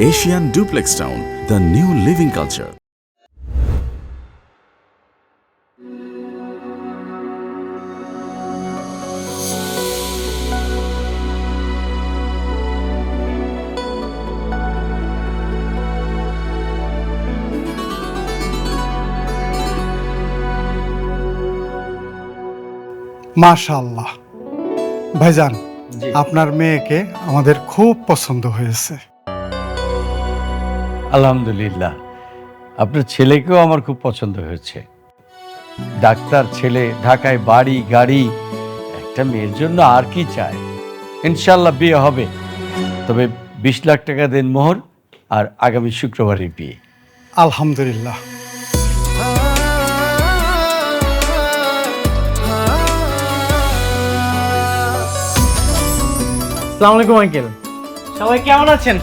Asian Duplex Town, the new living culture. মাশাআল্লাহ ভাইজান, আপনার মেয়েকে আমাদের খুব পছন্দ হয়েছে। আলহামদুলিল্লাহ, আপনার ছেলেকেও আমার খুব পছন্দ হয়েছে। ডাক্তার ছেলে, ঢাকায় বাড়ি গাড়ি, একটা মেয়ের জন্য আর কি চায়। ইনশাল্লাহ বিয়ে হবে, তবে 20 লাখ টাকা দেন মোহর, আর আগামী শুক্রবারে বিয়ে। আলহামদুলিল্লাহ। আসসালামু আলাইকুম আঙ্কেল, সবাই কেমন আছেন?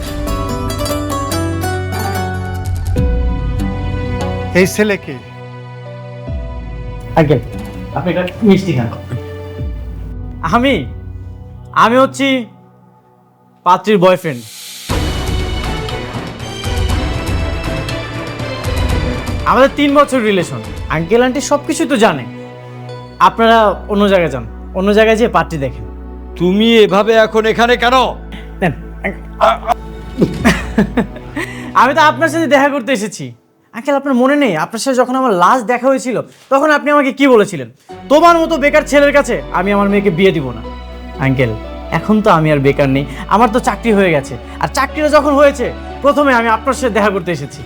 এই ছেলেকে আঙ্কেল আপনি একটা মিষ্টি খান। আমি হচ্ছি পাত্রীর বয়ফ্রেন্ড। আমাদের 3 বছর রিলেশন। আঙ্কেল আন্টি সব কিছুই তো জানে। আপনারা অন্য জায়গায় যান, অন্য জায়গায় যেয়ে পাত্রী দেখেন। তুমি এভাবে এখন এখানে কেন? নেন। আমি তো আপনার সাথে দেখা করতে এসেছি। আঙ্কেল আপনার মনে নেই আপনার সাথে যখন আমার লাস্ট দেখা হয়েছিল তখন আপনি আমাকে কি বলেছিলেন? তোমার মতো বেকার ছেলের কাছে আমি আমার মেয়েকে বিয়ে দিব না। আঙ্কেল এখন তো আমি আর বেকার নেই, আমার তো চাকরি হয়ে গেছে। আর চাকরিটা যখন হয়েছে প্রথমে আমি আপনার সাথে দেখা করতে এসেছি।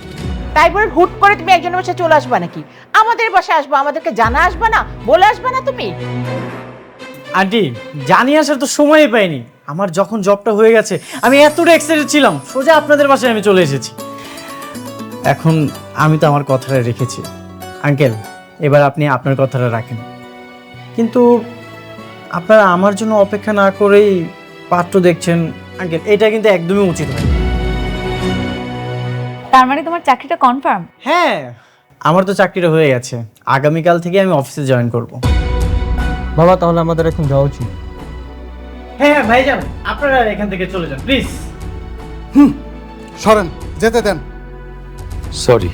তাই বলে হুট করে তুমি একজনের বাসায় চলে আসবা নাকি? আমাদের বাসায় আসবা, আমাদেরকে জানা আসবা না, বলে আসবা না তুমি? আন্টি জানিয়ে আসার তো সময়ই পাইনি। আমার যখন জবটা হয়ে গেছে আমি এতটা এক্সাইটেড ছিলাম, সোজা আপনাদের বাসায় আমি চলে এসেছি। এখন আমি তো আমার কথাটা রেখেছি। আঙ্কেল এবার আপনি আপনার কথাটা রাখেন। কিন্তু আপনারা আমার জন্য অপেক্ষা না করেই পাত্র দেখছেন, আঙ্কেল এটা কিন্তু একদমই উচিত হয়। তার মানে তোমার চাকরিটা কনফার্ম? হ্যাঁ আমার তো চাকরিটা হয়ে গেছে, আগামীকাল থেকে আমি অফিসে জয়েন করব। বাবা তাহলে আমাদের এখন যাওয়া উচিত। হ্যাঁ ভাইজান আপনারা এখান থেকে চলে যান প্লিজ। সরেন, যেতে দেন। সরি।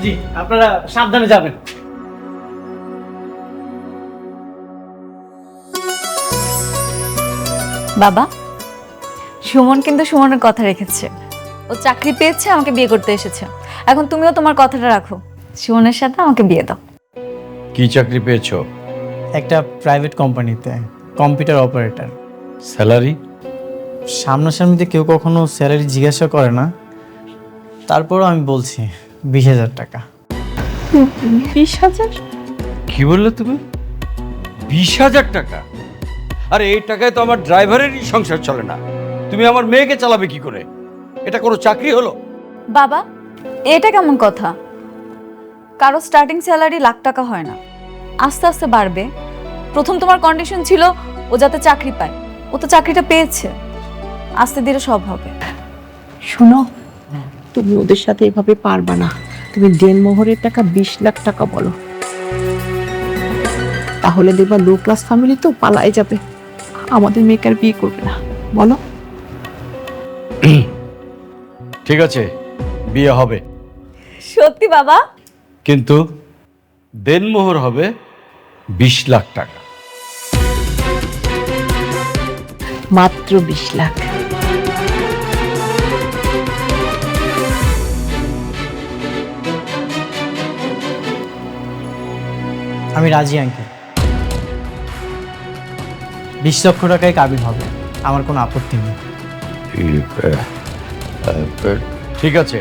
জি আপনারা সাবধানে যাবেন। বাবা, সুমন কিন্তু সুমনের কথা রেখেছে। ও চাকরি পেয়েছে, আমাকে বিয়ে করতে এসেছে। এখন তুমিও তোমার কথাটা রাখো, সুমনের সাথে আমাকে বিয়ে দাও। কি চাকরি পেয়েছো? একটা প্রাইভেট কোম্পানিতে কম্পিউটার অপারেটর। স্যালারি? সামনাসামনিতে কেউ কখনো স্যালারি জিজ্ঞাসা করে না, তারপরও আমি বলছি 20,000 টাকা। 20,000? কি বললে তুমি? 20,000 টাকা? আরে এই টাকায় তো আমার ড্রাইভারেরই সংসার চলে না, তুমি আমার মেয়েকে চালাবে কি করে? এটা কোনো চাকরি হলো? বাবা এটা কেমন কথা? কারো স্টার্টিং স্যালারি লাখ টাকা হয় না, আস্তে আস্তে বাড়বে। প্রথম তোমার কন্ডিশন ছিল ও যাতে চাকরি পায়, ও তো চাকরিটা পেয়েছে, আস্তে ধীরে সব হবে। শোনো, তুমি ওদের সাথে এভাবে পারবা না। তুমি দেনমোহরের টাকা 20 লাখ টাকা বলো, তাহলে দেখবা লো ক্লাস ফ্যামিলি তো পালাই যাবে, আমাদের মেয়েকে আর বিয়ে করবে না। বলো। ঠিক আছে, বিয়ে হবে, সত্যি বাবা? কিন্তু দেনমোহর হবে 20 লাখ টাকা। মাত্র 20 লাখ। আমি রাজি আঙ্কেল, 20 লক্ষ টাকায় কাবিন হবে, আমার কোনো আপত্তি নেই। ঠিক আছে,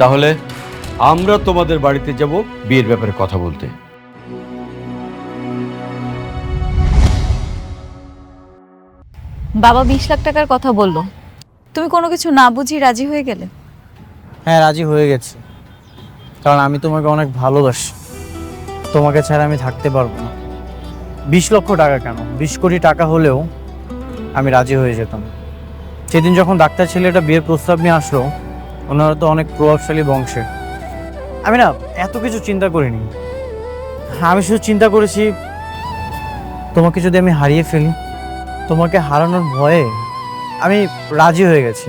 তাহলে আমরা তোমাদের বাড়িতে যাব বিয়ের ব্যাপারে কথা বলতে। বাবা 20 লাখ টাকার কথা বললো, তুমি কোনো কিছু না বুঝি রাজি হয়ে গেলে? হ্যাঁ রাজি হয়ে গেছি, কারণ আমি তোমাকে অনেক ভালোবাসি, তোমাকে ছাড়া আমি থাকতে পারবো না। 20 লক্ষ টাকা কেন, 20 কোটি টাকা হলেও আমি রাজি হয়ে যেতাম। সেদিন যখন ডাক্তার ছেলেটা বিয়ের প্রস্তাব নিয়ে আসলো, ওনারা তো অনেক প্রভাবশালী বংশের, আমি না এত কিছু চিন্তা করিনি। আমি শুধু চিন্তা করেছি তোমাকে যদি আমি হারিয়ে ফেলি, তোমাকে হারানোর ভয়ে আমি রাজি হয়ে গেছি।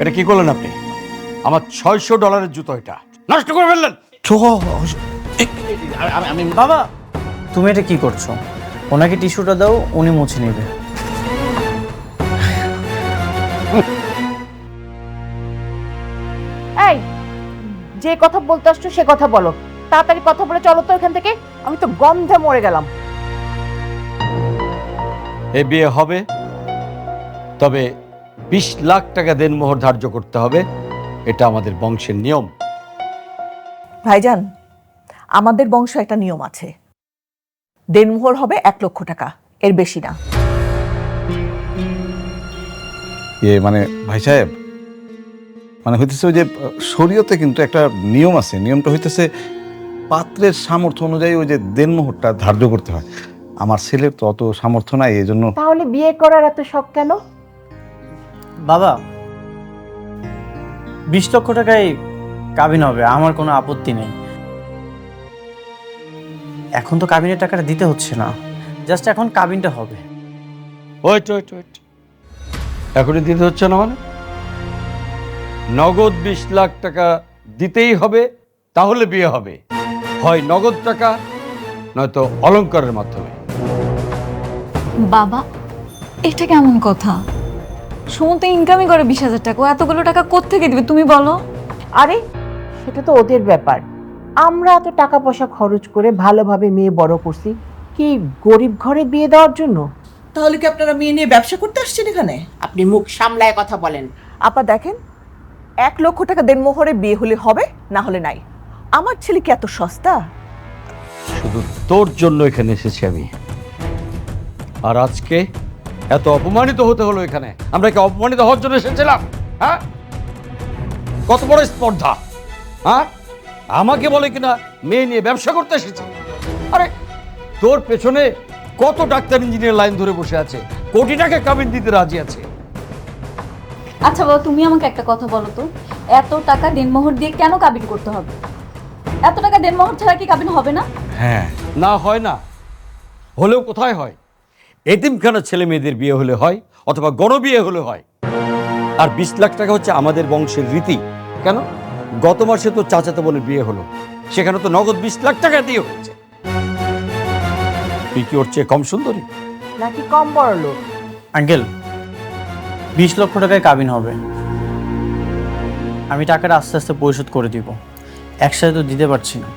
এটা কি করলেন আপনি? আমার $600 জুতো, এটা নষ্ট করে ফেললেন। বাবা তুমি এটা কি করছো? ওনাকে টিস্যুটা দাও, উনি মুছে নেবে। এই, যে কথা বলতে আসছো সে কথা বলো, তাড়াতাড়ি কথা বলে চলো তো এখান থেকে, আমি তো গন্ধে মরে গেলাম। এ বিয়ে হবে, তবে 20 লাখ টাকা দেনমোহর ধার্য করতে হবে। এটা আমাদের বংশের নিয়ম। ভাইজান, আমাদের বংশ একটা নিয়ম আছে, দেনমোহর হবে 1 লক্ষ টাকা, এর বেশি না। মানে ভাই সাহেব, মানে হইতেছে ওই যে শরীয়তে কিন্তু একটা নিয়ম আছে, নিয়মটা হইতেছে পাত্রের সামর্থ্য অনুযায়ী ওই যে দেনমোহরটা ধার্য করতে হয়। আমার ছেলের তো অত সামর্থ্য নাই, এই জন্য। তাহলে বিয়ে করার এত শখ কেন? বাবা 20 লক্ষ টাকায় কাবিন হবে, আমার কোনো আপত্তি নেই। এখন তো কাবিনের টাকাটা দিতে হচ্ছে না, জাস্ট এখন কাবিনটা হবে। ওয়েট ওয়েট ওয়েট, এখনই দিতে হচ্ছে না মানে? নগদ 20 লাখ টাকা দিতেই হবে, তাহলে বিয়ে হবে। হয় নগদ টাকা, নয়তো অলংকারের মাধ্যমে। বাবা এটা কেমন কথা? সুমন তো ইনকামই করে 20,000 টাকা, ও এতগুলো টাকা কোত্থেকে দিবে তুমি বলো? আরে সেটা তো ওদের ব্যাপার, আমরা এত টাকা পয়সা খরচ করে ভালোভাবে মেয়ে বড় করছি কি গরিব ঘরে বিয়ে দেওয়ার জন্য? তাহলে কি আপনারা মেয়ে নিয়ে ব্যবসা করতে আসছেন এখানে? আপনি মুখ সামলায় কথা বলেন। আপা দেখেন, 1 লক্ষ টাকা দেনমোহরে বিয়ে হলে হবে, না হলে নাই। আমার ছেলে কি এত সস্তা? শুধু তোর জন্য এখানে এসেছি আমি, আর আজকে এত অপমানিত হতে হলো এখানে। আমরা কি অপমানিত হওয়ার জন্য এসেছিলাম? হ্যাঁ, কত বড় স্পর্ধা! হ্যাঁ, আমাকে বলে কিনা মেয়ে নিয়ে ব্যবসা করতে এসেছে। আরে তোর পেছনে কত ডাক্তার ইঞ্জিনিয়ার লাইন ধরে বসে আছে, কোটি টাকা কাবিন দিতে রাজি আছে। আচ্ছা বাবা, তুমি আমাকে একটা কথা বলো তো, এত টাকা দেনমোহর দিয়ে কেন কাবিন করতে হবে? এত টাকা দেনমোহর ছাড়া কি কাবিন হবে না? হ্যাঁ, না হয় না, হলেও কোথায় হয়? এতিমখানা ছেলে মেয়েদের বিয়ে হলে হয়, অথবা গণবিয়ে হলে হয়। আর 20 লাখ টাকা হচ্ছে আমাদের বংশের রীতি। কেন? গত মাসে তো চাচাতো বোনের বিয়ে হলো, সেখানে তো নগদ 20 লাখ টাকা দিয়ে হয়েছে। তুই কি ওর চেয়ে কম সুন্দরী? নাকি কম বড় লোক? আঙ্কেল 20 লক্ষ টাকায় কাবিন হবে, আমি টাকাটা আস্তে আস্তে পরিশোধ করে দিব, একসাথে তো দিতে পারছি না।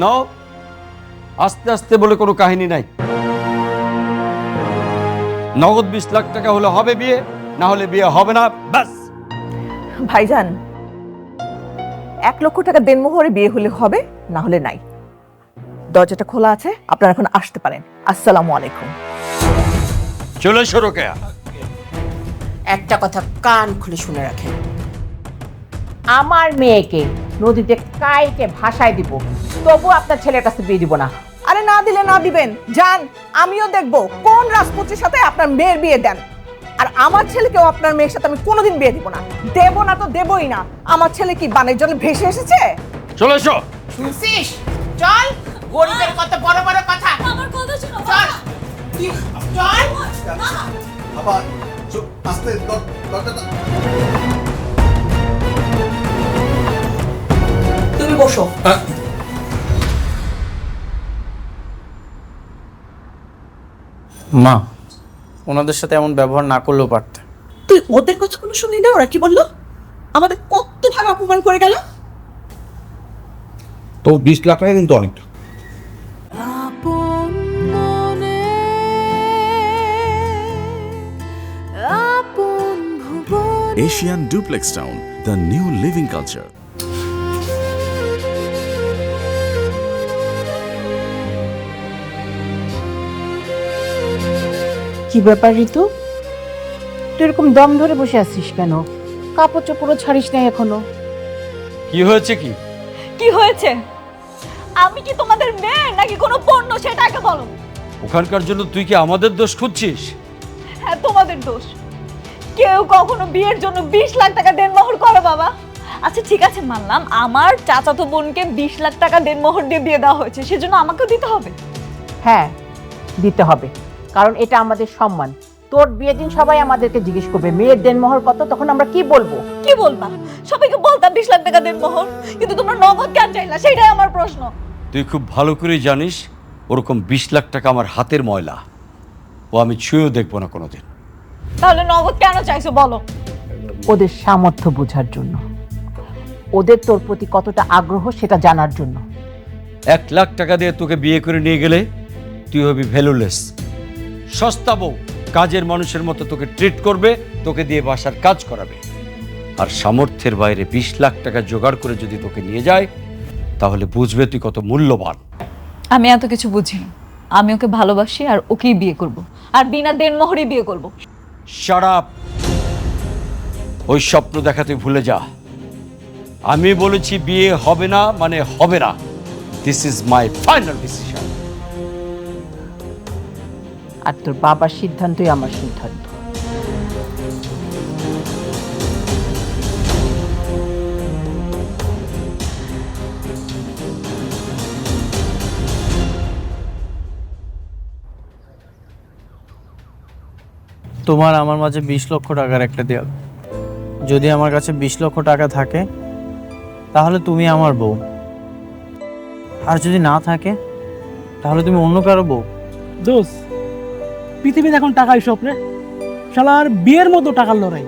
নাও, আস্তে আস্তে বলে কোনো কাহিনী নাই। নগদ 20 লাখ টাকা হলে হবে বিয়ে, না হলে বিয়ে হবে না, ব্যাস। ভাইজান, 1 লক্ষ টাকা দেনমোহরে বিয়ে হলে হবে, না হলে নাই। দরজাটা খোলা আছে, আপনারা এখন আসতে পারেন। আসসালামু আলাইকুম। চলে এসো রোকেয়া। একটা কথা কান খুলে শুনে রাখেন, আমার মেয়েকে নদীতে কাইকে ভাসায় দিব, তবু আপনার ছেলের কাছে বিয়ে দিব না। আরে না দিলে না দিবেন, যান, আমিও দেখবো কোন রাজপুত্রের সাথে আপনার মেয়ের বিয়ে দেন। আর আমার ছেলেকেও আপনার মেয়ের সাথে আমি কোনোদিন বিয়ে দিব না। দেব না তো দেবই না। আমার ছেলে কি বানের জলে ভেসে এসেছে? চলে এসো। শুনছিস? চল, গরিবের কত বড় বড় কথা। আমার কথা শোনো। চল, চল। তুমি বসো। মা, ওনাদের সাথে এমন ব্যবহার না করলেও পারতে। তুই ওদের কথা কোনো শুনলি না? ওরা কি বললো? আমাদের কত ভাবে অপমান করে গেল। তো 20 লাখ টাকা কিন্তু অনেকটা। Asian Duplex Town, the new living culture. কি ব্যাপার ঋতু, তুই এরকম দম ধরে বসে আছিস কেন? কাপড় চোপড়ও ছাড়িস নাই এখনো। কি হয়েছে? কি কি হয়েছে? আমি কি তোমাদের মেয়ে নাকি কোনো পণ্য, সেটা আগে বলো। ওখানকার জন্য তুই কি আমাদের দোষ খুঁজছিস? হ্যাঁ, তোমাদের দোষ। কেউ কখনো বিয়ের জন্য 20 লাখ টাকা দেনমোহর করে বাবা? আচ্ছা ঠিক আছে, মানলাম আমার চাচাতো বোনকে 20 লাখ টাকা দেনমোহর দিয়ে বিয়ে দেওয়া হয়েছে, সেজন্য আমাকেও দিতে হবে। হ্যাঁ, দিতে হবে, কারণ এটা আমাদের সম্মান। তোর বিয়ের দিন সবাই আমাদেরকে জিজ্ঞেস করবে মেয়ের দেনমোহর কত, তখন আমরা কি বলবো? কি বলবা? সবাইকে বলতাম 20 লাখ টাকা দেন মোহর, কিন্তু তোমরা নগদ কেন চাইলা সেটাই আমার প্রশ্ন। তুই খুব ভালো করে জানিস ওরকম 20 লাখ টাকা আমার হাতের ময়লা, ও আমি ছুঁয়েও দেখবো না কোনোদিন। তাহলে নগদ কেন চাইছো বলো? ওদের সামর্থ্য বোঝার জন্য, ওদের তোর প্রতি কতটা আগ্রহ সেটা জানার জন্য। 1 লাখ টাকা দিয়ে তোকে বিয়ে করে নিয়ে গেলে তুই হবি ভ্যালুলেস, সস্তা বউ। কাজের মানুষের মতো তোকে ট্রিট করবে, তোকে দিয়ে বাসার কাজ করাবে। আর সামর্থ্যের বাইরে 20 লাখ টাকা জোগাড় করে যদি তোকে নিয়ে যায়, তাহলে বুঝবে তুই কত মূল্যবান। আমি এত কিছু বুঝি না। আমি ওকে ভালোবাসি আর ওকেই বিয়ে করব, আর বিনা দেনমোহরই বিয়ে করব। Shut up! ওই স্বপ্ন দেখা তুই ভুলে যা। আমি বলেছি বিয়ে হবে না মানে হবে না। This is my final decision. আর তোর বাবার সিদ্ধান্তই আমার সিদ্ধান্ত। তোমার আমার মাঝে 20 লক্ষ টাকার একটা দেয়াল। যদি আমার কাছে 20 লক্ষ টাকা থাকে তাহলে তুমি আমার বউ, আর যদি না থাকে তাহলে তুমি অন্য কারো বউ। দোষ, পৃথিবীতে এখন টাকাই সব রে। শালার বিয়ের মতো টাকার লড়াই।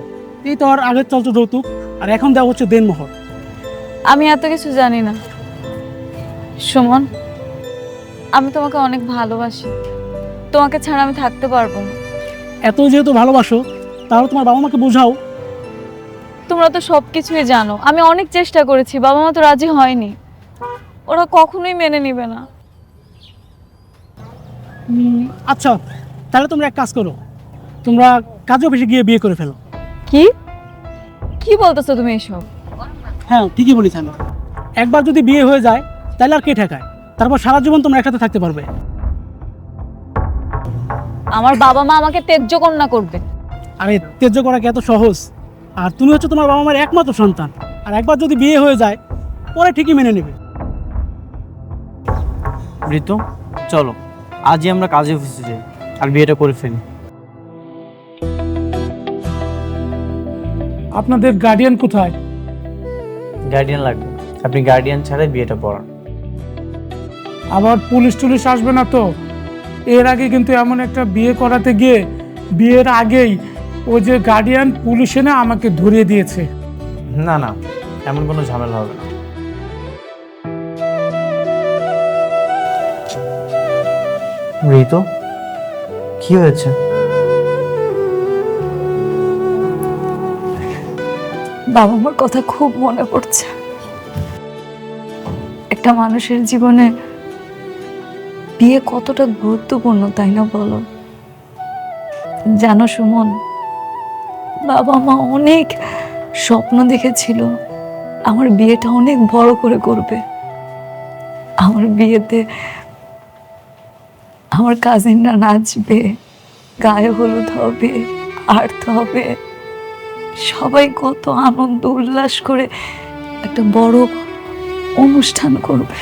এই তো আর আগের চলতো যৌতুক, আর এখন দেওয়া হচ্ছে দেনমোহর। আমি এত কিছু জানি না সুমন, আমি তোমাকে অনেক ভালোবাসি। তোমাকে ছাড়া আমি থাকতে পারবো না। এত যেহেতু ভালোবাসো, তাহলে তোমার বাবা মাকে বোঝাও। তোমরা তো সবকিছুই জানো। আমি অনেক চেষ্টা করেছি, বাবা মা তো রাজি হয়নি। ওরা কখনোই মেনে নিবে না। আচ্ছা, তাহলে তোমরা এক কাজ করো, তোমরা কাজে অফিসে গিয়ে বিয়ে করে ফেলো। কি কি বলতেছো তুমি এসব? হ্যাঁ, ঠিকই বলিস। আমি একবার যদি বিয়ে হয়ে যায় তাহলে আর কে ঠেকায়? তারপর সারা জীবন তোমরা একসাথে থাকতে পারবে। আমার বাবা মা আমাকে ত্যায্য কন্যা করবে। আরে ত্যায্য করা কি এত সহজ? আর তুমি হচ্ছে তোমার বাবা মায়ের একমাত্র সন্তান, আর একবার যদি বিয়ে হয়ে যায় পরে ঠিকই মেনে নেবে। ঋতু, চলো আজই আমরা কাজে অফিসে যাই আর বিয়েটা করে ফেলি। আপনাদের গার্ডিয়ান কোথায়? গার্ডিয়ান লাগবে, আপনি গার্ডিয়ান ছাড়াই বিয়েটা পড়ান। আবার পুলিশ টুলিশ আসবে না তো? এর আগে কিন্তু এমন একটা বিয়ে করাতে গিয়ে বিয়ের আগেই ওই যে গার্ডিয়ান পুলিশ এনে আমাকে ধরিয়ে দিয়েছে। না না, এমন কোনো ঝামেলা হবে না। ঋতু, কি হয়েছে? বাবা মার কথা খুব মনে পড়ছে। একটা মানুষের জীবনে বিয়ে কতটা গুরুত্বপূর্ণ, তাই না বলো? জানো সুমন, বাবা মা অনেক স্বপ্ন দেখেছিল আমার বিয়েটা অনেক বড় করে করবে। আমার বিয়েতে আমার কাজিনরা নাচবে, গায়ে হলুদ হবে, আর্ত হবে, সবাই কত আনন্দ উল্লাস করে একটা বড় অনুষ্ঠান করবে।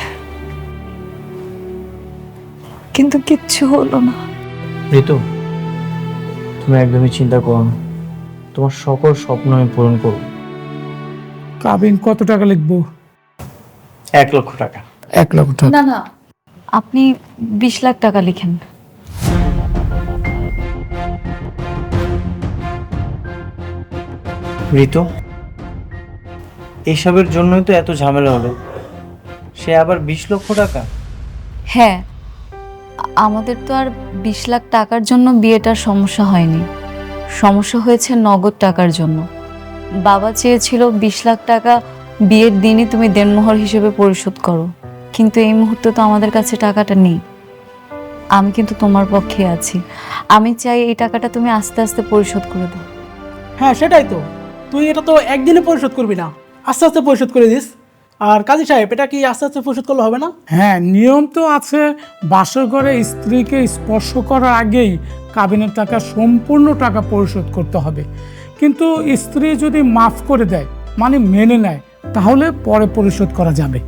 কিন্তু কিচ্ছু হলো না। ঋতু, তুমি একদমই চিন্তা করো না, তোমার সকল স্বপ্ন আমি পূরণ করব। কাবিন কত টাকা লিখবো? 1 লক্ষ টাকা। 1 লক্ষ টাকা? না না, আপনি 20 লাখ টাকা লিখেন। ঋতু, এইসবের জন্যই তো এত ঝামেলা হলো। সে আবার 20 লক্ষ টাকা? হ্যাঁ, আমাদের তো আর 20 লাখ টাকার জন্য বিয়েটার সমস্যা হয়নি। সমস্যা হয়েছে নগদ টাকার জন্য। বাবা চেয়েছিল 20 লাখ টাকা বিয়ের দিনই তুমি দেনমোহর হিসেবে পরিশোধ করো, কিন্তু এই মুহূর্তে তো আমাদের কাছে টাকাটা নেই। আমি কিন্তু তোমার পক্ষে আছি। আমি চাই এই টাকাটা তুমি আস্তে আস্তে পরিশোধ করে দাও। হ্যাঁ, সেটাই তো। তুই এটা তো একদিনে পরিশোধ করবি না, আস্তে আস্তে পরিশোধ করে দিস। আর কাজী সাহেব, এটা কি আস্তে আস্তে পরিশোধ করলে হবে না? হ্যাঁ, নিয়ম তো আছে। বাসর ঘরে স্ত্রীকে স্পর্শ করার আগেই কাবিনের টাকা সম্পূর্ণ টাকা পরিশোধ করতে হবে। কিন্তু স্ত্রী যদি মাফ করে দেয়, মানে মেনে নেয়, তাহলে পরে পরিশোধ করা যাবে।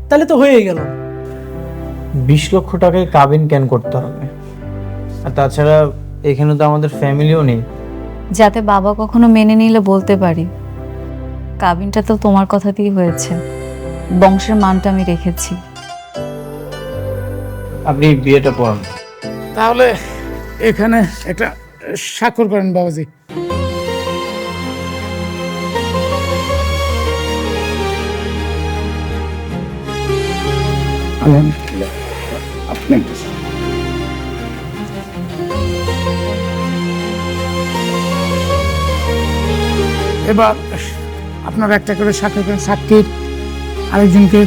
তাহলে তো হয়ে গেল। 20 লক্ষ টাকায় কাবিন কেন করতে হবে? আর তাছাড়া এখানে তো আমাদের ফ্যামিলিও নেই। যাতে বাবা কখনো মেনে নিলে বলতে পারি কাবিনটা তো তোমার কথাতেই হয়েছে, বংশের মানটা আমি রেখেছি। আপনি বিয়েটা পড়ান। তাহলে এখানে একটা স্বাক্ষর করেন বাবাজি। আলহামদুলিল্লাহ। আপনি এবার আপনারা একটা করে স্বাক্ষর করেন, সাক্ষীর আরেকজনকে।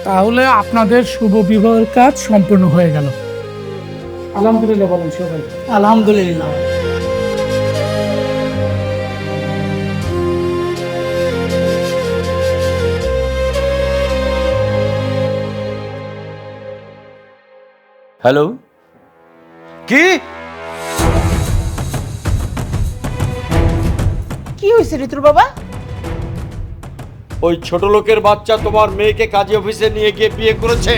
তাহলে আপনাদের শুভ বিবাহের কাজ সম্পূর্ণ হয়ে গেল। আলহামদুলিল্লাহ বলেন সবাই। আলহামদুলিল্লাহ। হ্যালো, কি কি হয়েছে ঋতুর বাবা? ওই ছোট লোকের বাচ্চা তোমার মেয়েকে কাজী অফিসে নিয়ে গিয়ে বিয়ে করেছে।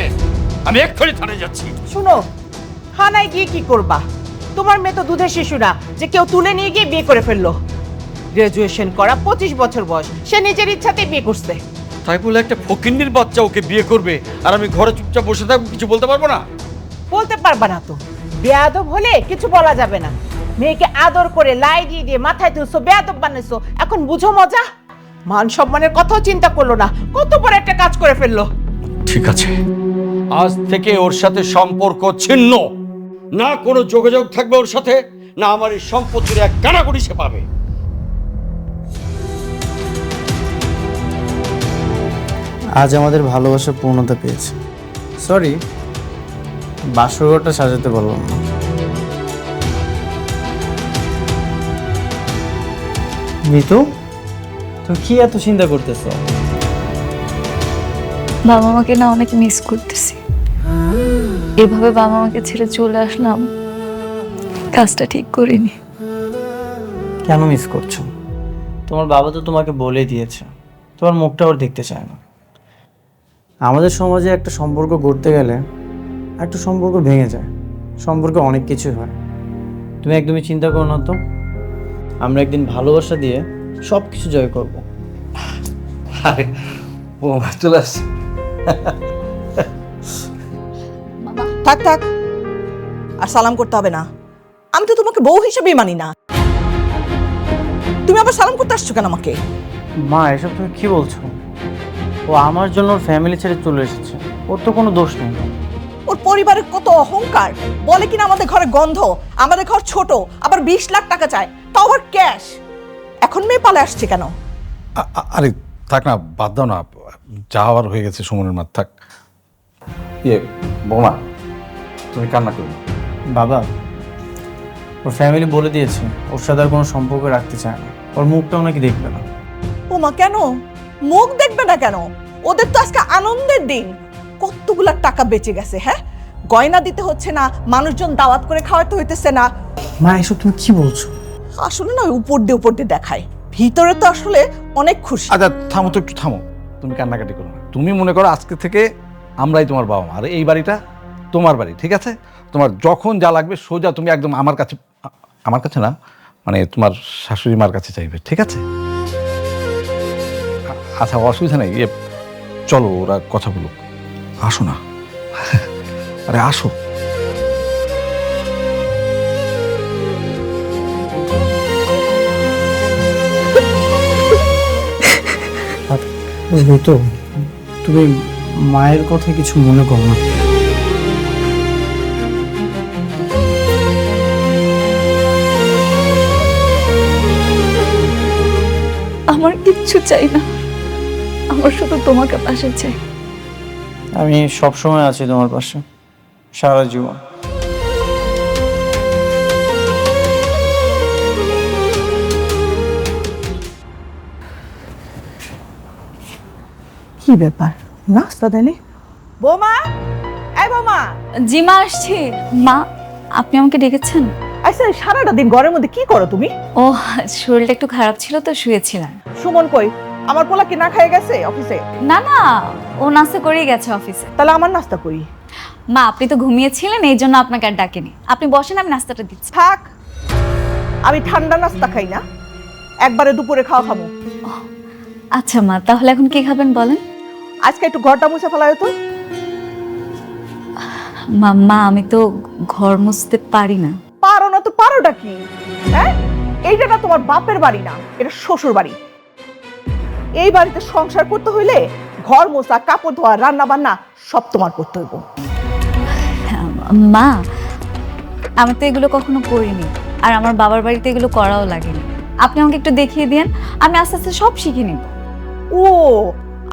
আমি এক্ষুনি থানায় যাচ্ছি। শুনো, থানায় গিয়ে কি করবা? তোমার মেয়ে তো দুধের শিশু না যে কেউ তুলে নিয়ে গিয়ে বিয়ে করে ফেললো। গ্রাজুয়েশন করা 25 বছর বয়স, সে নিজের ইচ্ছাতেই বিয়ে করছে। তাই বলে একটা ফকিন্নির বাচ্চা ওকে বিয়ে করবে আর আমি ঘরে চুপচাপ বসে থাকবো, কিছু বলতে পারবো না? বলতে পারবা না তো? বেয়াদব হলে কিছু বলা যাবে না। মেয়েকে আদর করে লাই দিয়ে দিয়ে মাথায় তুলছো, বেয়াদব বানাইছো, এখন বুঝো মজা? মান সম্মানের কথাও চিন্তা করলো না, কত বড় একটা কাজ করে ফেললো। ঠিক আছে, আজ থেকে ওর সাথে সম্পর্ক ছিন্ন। না কোনো যোগাযোগ থাকবে ওর সাথে, না আমার এই সম্পত্তির এক কানাকড়ি সে পাবে। আজ আমাদের ভালোবাসা পূর্ণতা পেয়েছে। সরি, বাসরঘরটা সাজাতে পারলাম না। মিতু, তুমি কি এত চিন্তা করতেছো? বাবা মাকে না অনেক মিস করতেছি। এভাবে বাবা মাকে ছেড়ে চলে আসলাম, কাজটা ঠিক করিনি। কেন মিস করছো? তোমার বাবা তো তোমাকে বলে দিয়েছে তোমার মুখটা ওর দেখতে চায় না। আমাদের সমাজে একটা সম্পর্ক গড়তে গেলে একটা সম্পর্ক ভেঙে যায়, সম্পর্কে অনেক কিছু হয়। তুমি একদমই চিন্তা করো না তো, আমরা একদিন ভালোবাসা দিয়ে সব কিছু জয় করব। আরে বৌমা চলে আসছে। থাক থাক, আর সালাম করতে হবে না। আমি তো তোমাকে বউ হিসেবেই মানি না। তুমি আবার সালাম করতে আসছো কেন আমাকে? মা, এসব তুমি কি বলছো? ও আমার জন্য ওর ফ্যামিলি ছেড়ে চলে এসেছে, ওর তো কোনো দোষ নেই। ওর পরিবারের কত অহংকার, বলে কিনা আমাদের ঘরে গন্ধ, আমাদের ঘর ছোট, আবার 20 লাখ টাকা চায়, তাও আবার ক্যাশ। এখন মেয়ে পালে আসছে কেন? আরে থাক না, বাদ দাও না, যা হওয়ার হয়ে গেছে সুমনের মার, থাক। বৌমা তুমি কান্না করো না। বাবা, ওর ফ্যামিলি বলে দিয়েছে ওর সাথে আর কোনো সম্পর্ক রাখতে চায় না, ওর মুখটাও নাকি দেখবে না। ও মা, কেন মুখ দেখবে না কেন? ওদের তো আজকে আনন্দের দিন, কতগুলা টাকা বেঁচে গেছে। হ্যাঁ, গয়না দিতে হচ্ছে না, মানুষজন দাওয়াত করে খাওয়াতে হইতেছে না। মা, এসব তুমি কি বলছো? আসলে না, উপর দিয়ে দেখায়, ভিতরে তো আসলে অনেক খুশি। আচ্ছা থামো তো, একটু থামো, তুমি কান্নাকাটি করো না। তুমি মনে করো আজকে থেকে আমরাই তোমার বাবা মা, আর এই বাড়িটা তোমার বাড়ি, ঠিক আছে? তোমার যখন যা লাগবে সোজা তুমি একদম আমার কাছে না, মানে তোমার শাশুড়ি মার কাছে চাইবে, ঠিক আছে? আচ্ছা অসুবিধা নেই, চলো ওরা কথা বলুক। আসো না, আরে আসো। তো তুমি মায়ের কথা কিছু মনে করো না। আমার কিচ্ছু চাই না, আমার শুধু তোমাকে পাশে চাই। আমি সব সময় আছি তোমার পাশে, সারা জীবন। কি ব্যাপার, নাস্তা দেনি? বৌমা, এই বৌমা। জি মা, আসছি। মা, আপনি আমাকে ডেকেছেন? আচ্ছা সারাটা দিন ঘরের মধ্যে কি করো তুমি? ও শরীরটা একটু খারাপ ছিল তো শুয়েছিলাম। সুমন কই? আমার পোলা কি না খেয়ে গেছে অফিসে? না না, ও নাস্তা করেই গেছে অফিসে। তাহলে আমার নাস্তা করি। মা আপনি তো ঘুমিয়েছিলেন, এই জন্য আপনাকে আর ডাকেনি। আপনি বসেন, আমি নাস্তাটা দিচ্ছি। থাক, আমি ঠান্ডা নাস্তা খাই না, একবারে দুপুরে খাওয়া খাবো। আচ্ছা মা, তাহলে এখন কি খাবেন বলেন? আজকে একটু ঘরটা মুছে ফেলায় তো। মা আমি তো ঘর মুছতে পারি না। পারো না তো পারোটা কি? হ্যাঁ, এইটা না তোমার বাপের বাড়ি না, এটা শ্বশুর বাড়ি। এই বাড়িতে সংসার করতে হইলে ঘর মোছা, কাপড় ধোয়া, রান্না বান্না সব তোমার করতে হইব। মা আমি তো এগুলো কখনো করিনি, আর আমার বাবার বাড়িতে এগুলো করাও লাগেনি। আপনি আমাকে একটু দেখিয়ে দিন, আমি আস্তে আস্তে সব শিখে নিব। ও,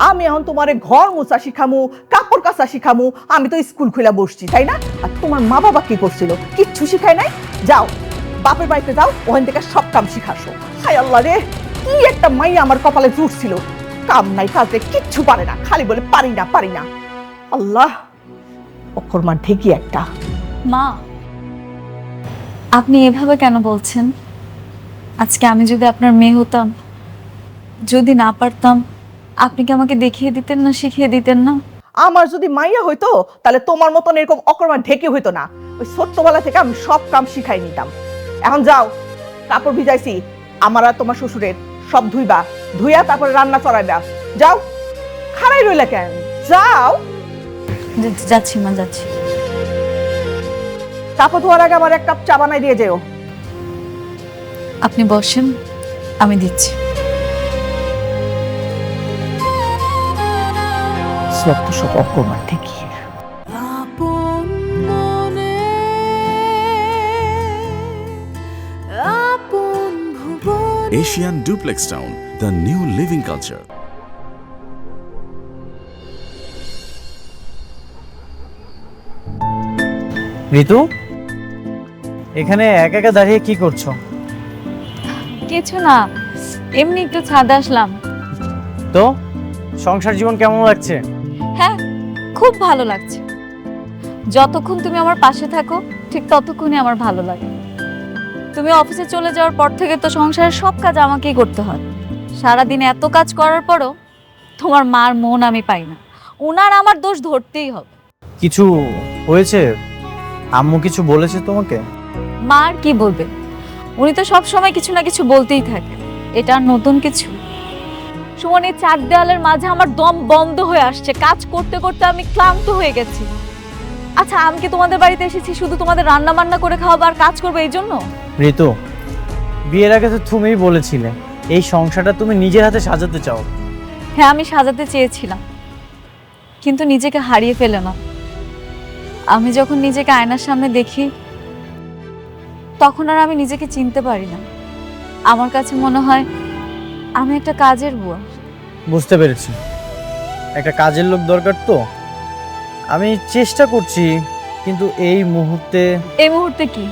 আমি এখন তোমারে ঘর মোছা শিখামু, কাপড় কাচা শিখামু। আমি তো স্কুল খুলে বসছি, তাই না? আর তোমার মা বাবা কি করছিল? কিচ্ছু শিখায় নাই। যাও বাপের বাড়িতে যাও, ওখান থেকে সব কাম শিখাসো। হায় আল্লাহ রে, কি একটা মাইয়া আমার কপালে জুটছিল। কাম নাই কাজে কিচ্ছু পারে না, খালি বলে পারি না পারি না। আল্লাহ, অকর্মা ঢেকি একটা। মা আপনি এভাবে কেন বলছেন? আজকে আমি যদি আপনার মেয়ে হতাম, যদি না পারতাম, আপনি কি আমাকে দেখিয়ে দিতেন না, শিখিয়ে দিতেন না? আমার যদি মাইয়া হইতো তাহলে তোমার মতন এরকম অকর্মা ঢেকে হইতো না। ওই ছোট্টবেলা থেকে আমি সব কাম শিখাই নিতাম। এখন যাও, কাপড় ভিজাইছি আমার আর তোমার শ্বশুরের, সব ধুইবা, ধুইয়া তারপরে রান্না চড়াইবা। যাও, খাড়াই রইলা কেন? যাও। যাচ্ছি মা, যাচ্ছি। কাপড় ধোয়ার আগে আমার এক কাপ চা বানাই দিয়ে যেও। আপনি বসেন, আমি দিচ্ছি। সব অকর্মা ঢেকি। Asian Duplex Town, the new living culture. ঋতু, এখানে একা একা দাঁড়িয়ে কি করছো? কিছু না, এমনি একটু ছাদে আসলাম। তো সংসার জীবন কেমন লাগছে? হ্যাঁ, খুব ভালো লাগছে। যতক্ষণ তুমি আমার পাশে থাকো ঠিক ততক্ষণই আমার ভালো লাগে। তুমি অফিসে চলে যাওয়ার পর থেকে তো সংসারের সব কাজ আমাকেই করতে হয়। সারাদিন এত কাজ করার পরও তোমার মার মন আমি পাই না। ওনার আমার দোষ ধরতেই হবে। কিছু হয়েছে? আম্মু কিছু বলেছে তোমাকে? মা আর কি বলবে, উনি তো সব সময় কিছু না কিছু বলতেই থাকে। এটা আর নতুন কিছু? সুমন, এই চার দেওয়ালের মাঝে আমার দম বন্ধ হয়ে আসছে। কাজ করতে করতে আমি ক্লান্ত হয়ে গেছি। আচ্ছা, আমি কি তোমাদের বাড়িতে এসেছি শুধু তোমাদের রান্না বান্না করে খাওয়াবো আর কাজ করবো এই জন্য? ঋতু, বিয়ের আগে তো তুমিই বলেছিলে এই সংসারটা তুমি নিজের হাতে সাজাতে চাও। হ্যাঁ, আমি সাজাতে চেয়েছিলাম, কিন্তু নিজেকে হারিয়ে ফেলে না। আমি যখন নিজেকে আয়নার সামনে দেখি তখন আর আমি নিজেকে চিনতে পারি না। আমার কাছে মনে হয় আমি একটা কাজের বুয়া। বুঝতে পেরেছি, একটা কাজের লোক দরকার। তো আমি চেষ্টা করছি, কিন্তু এই মুহূর্তে কি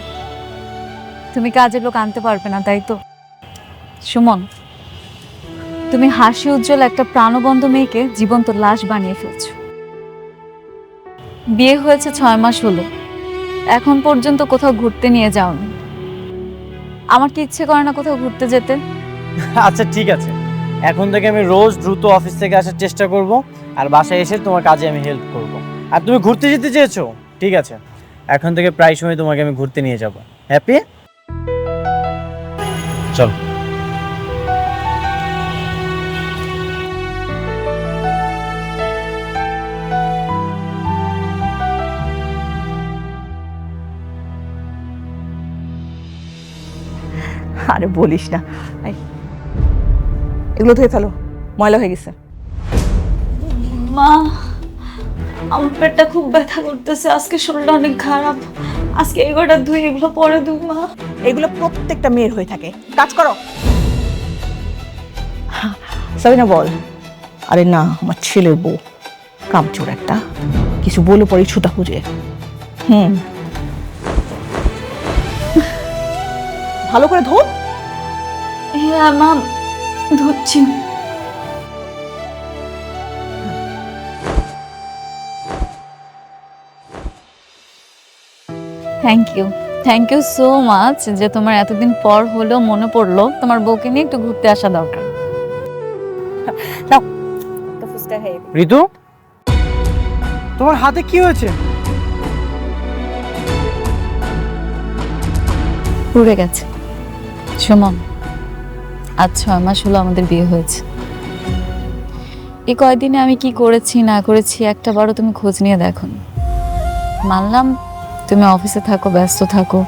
তুমি কাজের লোক আনতে পারবে না, তাই তো? সুমন, তুমি হাসি উজ্জ্বল একটা প্রাণবন্ত মেয়েকে জীবন্ত লাশ বানিয়ে ফেলছো। বিয়ে হয়েছে 6 মাস হলো, এখন পর্যন্ত কোথাও ঘুরতে নিয়ে যাওনি। আমার কি ইচ্ছে করে না কোথাও ঘুরতে যেতে? আচ্ছা ঠিক আছে, এখন থেকে আমি রোজ দ্রুত অফিস থেকে আসার চেষ্টা করব, আর বাসায় এসে তোমার কাজে আমি হেল্প করব। আর তুমি ঘুরতে যেতে চেয়েছো, ঠিক আছে, এখন থেকে প্রায় সময় তোমাকে আমি ঘুরতে নিয়ে যাব। হ্যাপি? চল। আরে বলিস না, এগুলো ধুয়ে ফেলো, ময়লা হয়ে গেছে। মা, আমার পেটটা খুব ব্যথা করতেছে, আজকে শরীরটা অনেক খারাপ। আজকে এগুলোটা ধুই, এগুলো পরে ধুই। মা, এগুলো প্রত্যেকটা মেয়ের হয়ে থাকে, কাজ করো। সাবিনা বল। আরে না, আমার ছেলের বউ কামচোর একটা, কিছু বলে পরে ছুতা খুঁজে। ভালো করে ধো। হ্যাঁ মা, ধুচ্ছি। Thank you. Thank you so much যে তোমার এতদিন পর হলেও মনে পড়লো তোমার বউকে নিয়ে একটু ঘুরতে আসা দরকার। ঋতু, তোমার হাতে কি হয়েছে? পুড়ে গেছে। সুমন, আজ 6 মাস হলো আমাদের বিয়ে হয়েছে। এই কয়দিনে আমি কি করেছি না করেছি একটা বারও তুমি খোঁজ নিয়ে দেখো। মানলাম তুমি অফিসে থাকো, ব্যস্ত থাকো,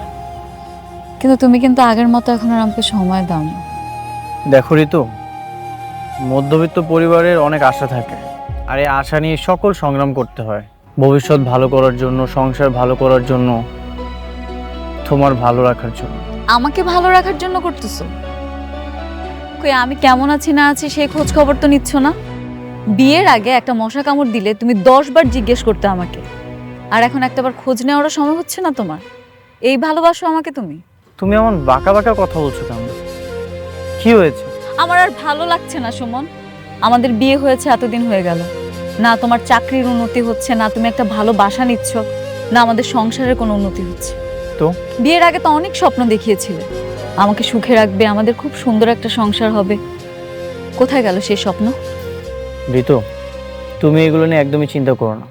কিন্তু তুমি কিন্তু আগের মতো এখন আর আমাকে সময় দাও না। দেখো ঋতু, মধ্যবিত্ত পরিবারের অনেক আশা থাকে, আর এই আশা নিয়ে সকল সংগ্রাম করতে হয় ভবিষ্যৎ ভালো করার জন্য, সংসার ভালো করার জন্য, তোমার ভালো রাখার জন্য। আমাকে ভালো রাখার জন্য করতেছো? কই আমি কেমন আছি না আছি সেই খোঁজ খবর তো নিচ্ছ না। বিয়ের আগে একটা মশা কামড় দিলে তুমি 10 বার জিজ্ঞেস করতে আমাকে, আর এখন একটাবার খোঁজ নেওয়ারও সময় হচ্ছে না তোমার। এই ভালোবাসো আমাকে তুমি? তুমি এমন বাঁকা বাঁকা কথা বলছো কেন? কি হয়েছে? আমার আর ভালো লাগছে না সুমন। আমাদের বিয়ে হয়েছে এতদিন হয়ে গেল, না তোমার চাকরির উন্নতি হচ্ছে, না তুমি একটা ভালো বাসা নিচ্ছ, না আমাদের সংসারের কোনো উন্নতি হচ্ছে। তো বিয়ের আগে তো অনেক স্বপ্ন দেখিয়েছিলে আমাকে সুখে রাখবে, আমাদের খুব সুন্দর একটা সংসার হবে। কোথায় গেল সেই স্বপ্ন? ঋতু, তুমি এগুলো নিয়ে একদমই চিন্তা করো না,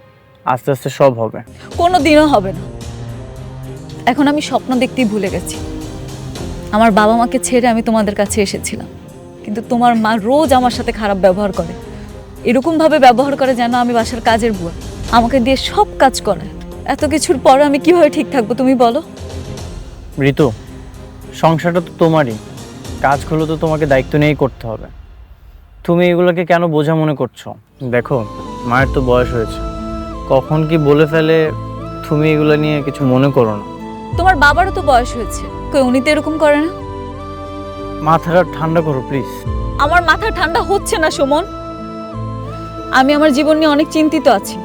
আস্তে আস্তে সব হবে। কোনো দিনও হবে না। এখন আমি স্বপ্ন দেখতেই ভুলে গেছি। আমার বাবা মাকে ছেড়ে আমি তোমাদের কাছে এসেছিলাম, কিন্তু তোমার মা রোজ আমার সাথে খারাপ ব্যবহার করে, এরকমভাবে ব্যবহার করে যেন আমি বাসার কাজের বুয়া, আমাকে দিয়ে সব কাজ করে। এত কিছুর পরে আমি কিভাবে ঠিক থাকবো তুমি বলো? ঋতু, সংসারটা তো তোমারই, কাজগুলো তো তোমাকে দায়িত্ব নিয়েই করতে হবে। তুমি এগুলোকে কেন বোঝা মনে করছো? দেখো, মায়ের তো বয়স হয়েছে, কখন কি বলে ফেলে, তুমি এগুলো নিয়ে কিছু মনে করো না। তোমার বাবারও তো বয়স হয়েছে, কই উনি তো এরকম করে না। মাথাটা ঠান্ডা করো প্লিজ। আমার মাথা ঠান্ডা হচ্ছে না সুমন। আমি আমার জীবন নিয়ে অনেক চিন্তিত আছি।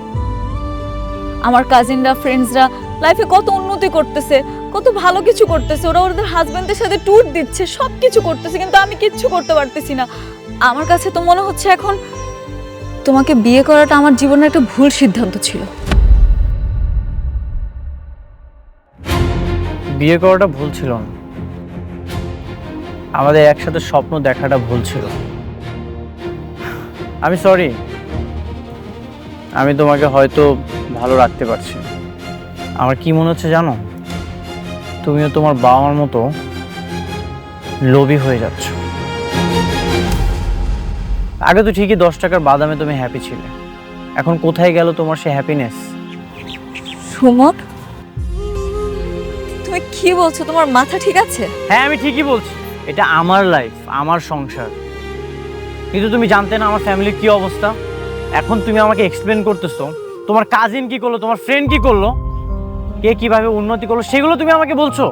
আমার কাজিনরা, ফ্রেন্ডসরা লাইফে কত উন্নতি করতেছে, কত ভালো কিছু করতেছে, ওরা ওদের হাজবেন্ডের সাথে ট্যুর দিচ্ছে, সব কিছু করতেছে, কিন্তু আমি কিচ্ছু করতে পারতেছি না। আমার কাছে তো মনে হচ্ছে এখন তোমাকে বিয়ে করাটা আমার জীবনের একটা ভুল সিদ্ধান্ত ছিল। বিয়ে করাটা ভুল ছিল না, আমাদের একসাথে স্বপ্ন দেখাটা ভুল ছিল। আমি সরি, আমি তোমাকে হয়তো ভালো রাখতে পারছি। আমার কি মনে হচ্ছে জানো, তুমিও তোমার বাবা মার মতো লোভী হয়ে যাচ্ছ। আগে তো ঠিকই 10 টাকার বাদামে তুমি হ্যাপি ছিলে, এখন কোথায় গেল তোমার সে হ্যাপিনেস? সুমন, তুমি কি বলছো? তোমার মাথা ঠিক আছে? হ্যাঁ, আমি ঠিকই বলছি, এটা আমার লাইফ, আমার সংসার। কিন্তু তুমি জানতে না আমার ফ্যামিলির কি অবস্থা। এখন তুমি আমাকে এক্সপ্লেন করতেছো তোমার কাজিন কি করলো, তোমার ফ্রেন্ড কি করলো, কে কিভাবে উন্নতি করলো, সেগুলো তুমি আমাকে বলছো।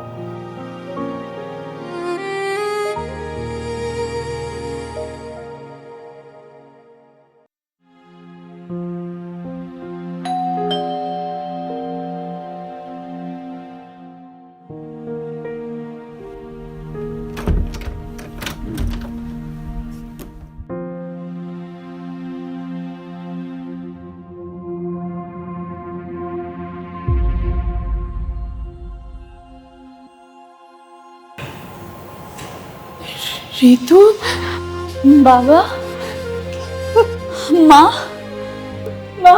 ঋতু, বাবা, মা, মা,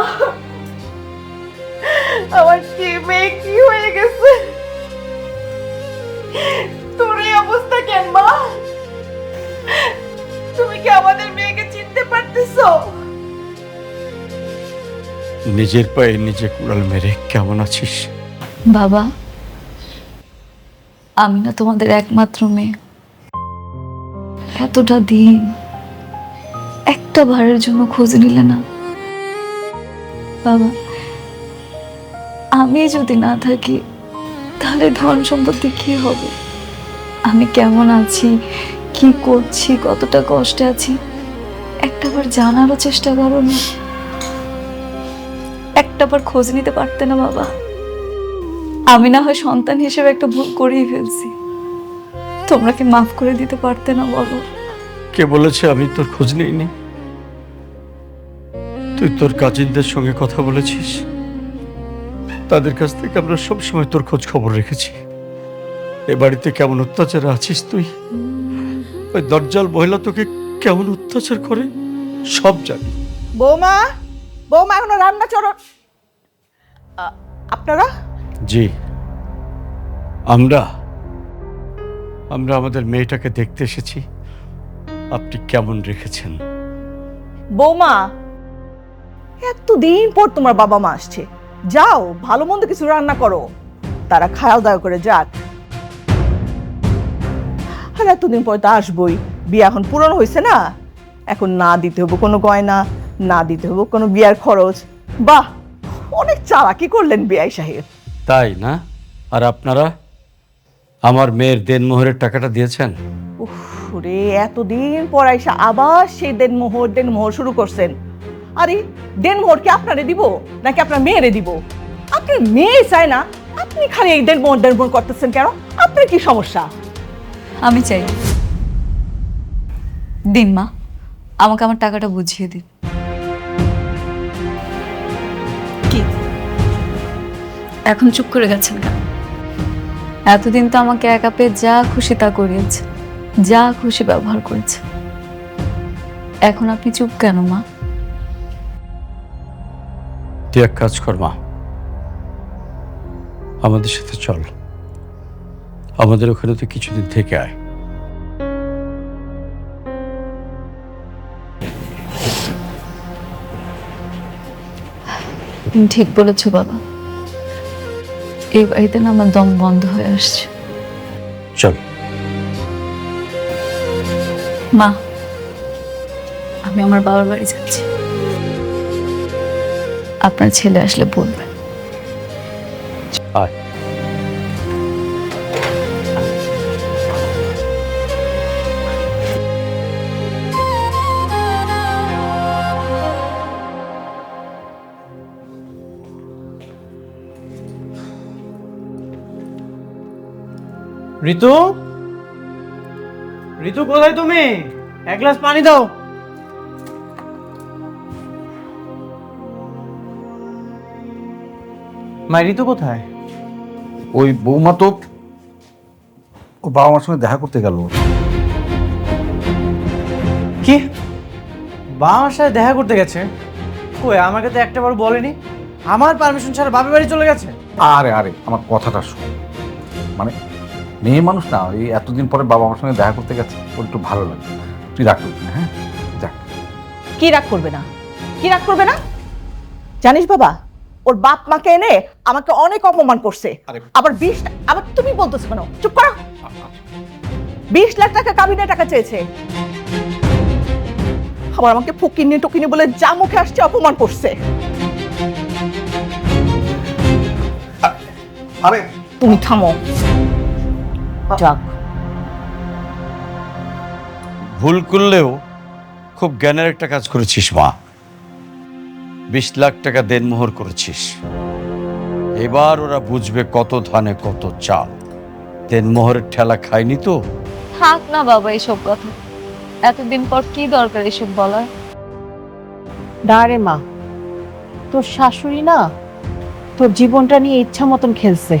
আমার কি মেয়ে কি হয়ে গেছে? তোর এই অবস্থা কেন মা? তুমি কি আমাদের মেয়েকে চিনতে পারতেছো? নিজের পায়ে নিজে কুড়াল মেরে কেমন আছিস? বাবা, আমি না তোমাদের একমাত্র মেয়ে। এতটা দিন একটা বারের জন্য খোঁজ নিলে না। বাবা, আমি যদি না থাকি তাহলে ধন সম্পত্তি কি হবে? আমি কেমন আছি, কি করছি, কতটা কষ্টে আছি, একটাবার জানারও চেষ্টা করো না? একটাবার খোঁজ নিতে পারতে না বাবা? আমি না হয় সন্তান হিসেবে একটা ভুল করেই ফেলছি, তোমরা কি মাফ করে দিতে পারতে না বলো? কে বলেছে আমি তোর খোঁজ নিইনি? তুই তোর কাজিনদের সঙ্গে কথা বলেছিস, তাদের কাছ থেকে আমরা সবসময় তোর খোঁজ খবর রেখেছি। এ বাড়িতে কেমন অত্যাচার আছিস তুই, ওই দরজাল মহিলা তোকে কেমন অত্যাচার করে সব জানি। বৌমা, বৌমা এখনো রান্না চড়ো। আপনারা জি, আমরা আমাদের মেয়েটাকে দেখতে এসেছি, আপনি কেমন রেখেছেন। বৌমা, এতদিন পর তোমার বাবা মা আসছে, যাও ভালো মন্দ কিছু রান্না করো, তারা খাওয়া দাওয়া করে যাক। আর এতদিন পর তো আসবই, বিয়ে এখন পুরনো হয়েছে না, এখন না দিতে হবে কোনো গয়না, না দিতে হবে কোনো বিয়ার খরচ। বাহ, অনেক চালাকি করলেন বিআই সাহেব। তাই না? আর আপনারা আমার মেয়ের দেনমোহরের টাকাটা দিয়েছেন? উফ রে, এতদিন পর আইসা আবার সেই দেনমোহর শুরু করছেন। আরে দেনমোহর কি আপনারে দিব নাকি আপনার মেয়েরে দিব? আপনার মেয়ে চায় না, আপনি খালি এই দেনমোহর করতেছেন কেন? আপনার কি সমস্যা? আমি চাই। দিন মা, আমাকে আমার টাকাটা বুঝিয়ে দিন। কি এখন চুপ করে গেছেন কেন? এতদিন তো আমাকে একা পেয়ে যা খুশি তা করিয়েছে, যা খুশি ব্যবহার করেছে। এখন আপনি চুপ কেন মা? তুই এক কাজ কর মা, আমাদের সাথে চল, আমাদের ওখানে তো কিছুদিন থেকে আয়। তুমি ঠিক বলেছো বাবা, এই বাড়িতে না আমার দম বন্ধ হয়ে আসছে। চল মা, আমি আমার বাবার বাড়ি যাচ্ছি, আপনার ছেলে আসলে বলবেন। আয়। ঋতু, ঋতু কোথায় তুমি? এক গ্লাস পানি দাও। মা, ঋতু কোথায়? ওই বৌমা তো ও বাবা মার সঙ্গে দেখা করতে গেল। কি, বাবা মার সাথে দেখা করতে গেছে? কই, আমাকে তো একটাবার বলেনি। আমার পারমিশন ছাড়া বাপের বাড়ি চলে গেছে? আরে আরে, আমার কথাটা শোন, মানে মেয়ে মানুষ না, এই এতদিন পরে বাবা আমার সঙ্গে দেখা করতে গেছে, ওর একটু ভালো লাগে। তুই রাগ করবি না, হ্যাঁ? যাক। কি রাগ করবে না? কি রাগ করবে না? জানিস বাবা, ওর বাপ মাকে এনে আমাকে অনেক অপমান করছে। আবার আবার তুমি বলতেছো কেন? চুপ করো। 20 লাখ টাকা কাবিনে টাকা চেয়েছে, আবার আমাকে ফকিনি টকিনি বলে যা মুখে আসছে অপমান করছে। আরে তুমি থামো। যাক, ভুল করলেও খুব জ্ঞানের একটা কাজ করেছিস মা। 20 লাখ টাকা দেনমোহর করেছিস, এবার ওরা বুঝবে কত ধানে কত চাল। দেনমোহরের ঠেলা খায়নি তো। থাক না বাবা এসব কথা, এতদিন পর কি দরকার এসব বলার? না রে মা, তোর শাশুড়ি না তোর জীবনটা নিয়ে ইচ্ছা মতন খেলছে,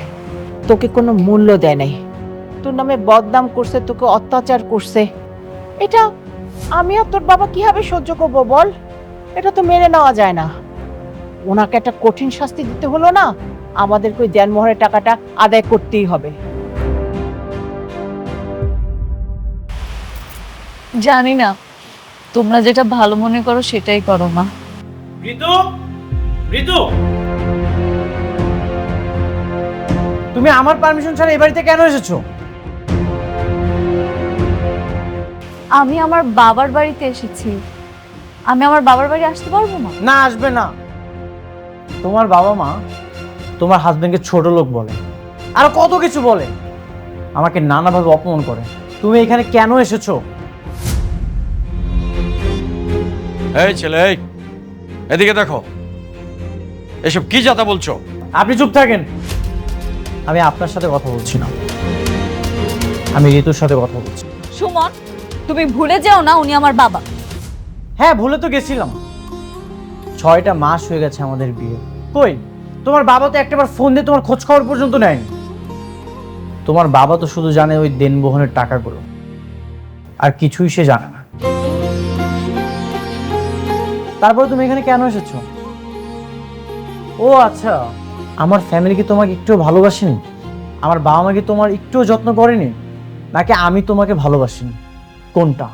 তোকে কোনো মূল্য দেয় নাই, তোর নামে বদনাম করছে, তোকে অত্যাচার করছে। এটা আমি আর তোর বাবা কিভাবে সহ্য করবো বল? এটা তো মেনে নেওয়া যায় না। ওনাকে একটা কঠিন শাস্তি দিতে হলো না, আমাদেরকে ওই দেনমোহরের টাকাটা আদায় করতেই হবে। জানি না, তোমরা যেটা ভালো মনে করো সেটাই করো মা। ঋতু, ঋতু, তুমি আমার পারমিশন ছাড়া এই বাড়িতে কেন এসেছো? আমি আমার বাবার বাড়িতে এসেছি, আমি আমার বাবার বাড়ি আসতে পারবো না? না, আসবে না। তোমার বাবা মা তোমার হাজবেন্ডকে ছোট লোক বলে, আর কত কিছু বলে, আমাকে নানাভাবে অপমান করে। তুমি এখানে কেন এসেছো? এই ছেলে, এই এদিকে দেখো, এসব কি যাতা বলছো? আপনি চুপ থাকেন। আমি আপনার সাথে কথা বলছি না, আমি ঋতুর সাথে কথা বলছি। সুমন, তুমি ভুলে যাও না উনি আমার বাবা। হ্যাঁ, ভুলে তো গেছিলাম। 6টা মাস হয়ে গেছে আমাদের বিয়ে। কই, তোমার বাবা তো একটাবার ফোন দিয়ে তোমার খোঁজ খবর পর্যন্ত নেয়নি। তোমার বাবা তো শুধু জানে ওই দেনমোহরের টাকাগুলো, আর কিছুই সে জানে না। তারপরে তুমি এখানে কেন এসেছো? ও আচ্ছা, আমার ফ্যামিলি কি তোমাকে একটু ভালোবাসেনি? আমার বাবা মা কি তোমার একটুও যত্ন করেনি? নাকি আমি তোমাকে ভালোবাসিনি? কোনটা?